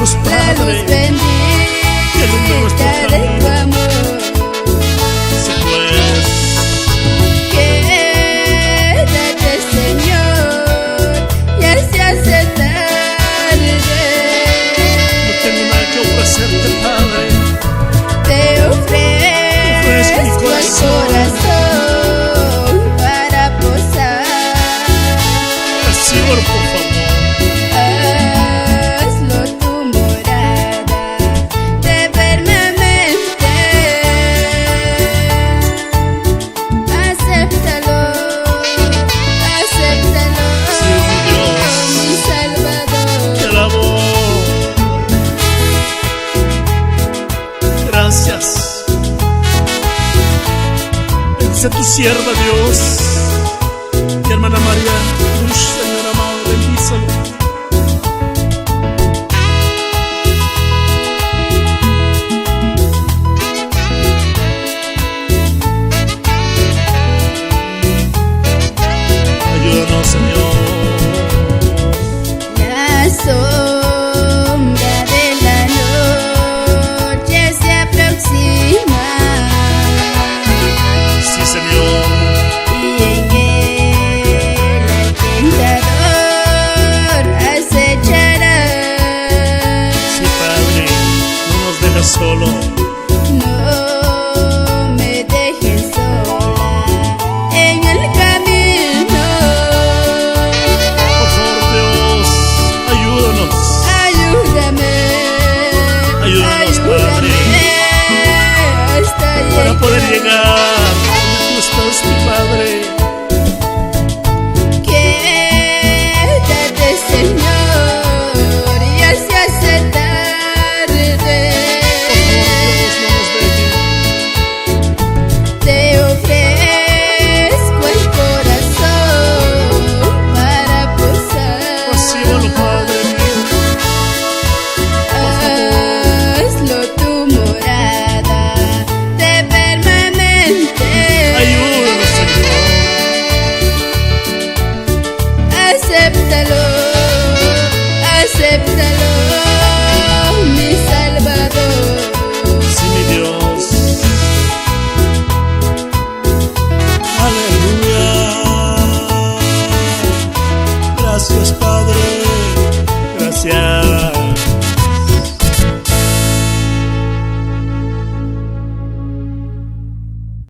luz, Padre, que alumbre nuestro camino. Si pues, quédate, Señor, ya se hace tarde. no tengo nada que ofrecerte, Padre. Te ofrezco mi el corazón para posar. Señor, por favor. Hazlo tu morada de permanente. Acéptalo, acéptalo, Sí, mi Dios, mi Salvador. te alabo. Gracias. Bendice a tu sierva, Dios, mi hermana María Cruz, Señor amado, bendícelo. Ayúdanos, Señor. La sombra de la noche se aproxima. Sí, Señor. Y en él el tentador acechará. Sí, Padre, no nos dejes solo. No me dejes sola en el camino. Por favor, Dios, ayúdanos. Ayúdame, Ayúdanos, Padre, hasta para poder llegar donde tú estás, mi Padre. Quédate, Señor, ya se hace tarde. Te ofrezco el corazón para posar. Recíbelo, Padre mío. Hazlo tu morada de permanente. Ayúdanos, Señor. Acéptalo.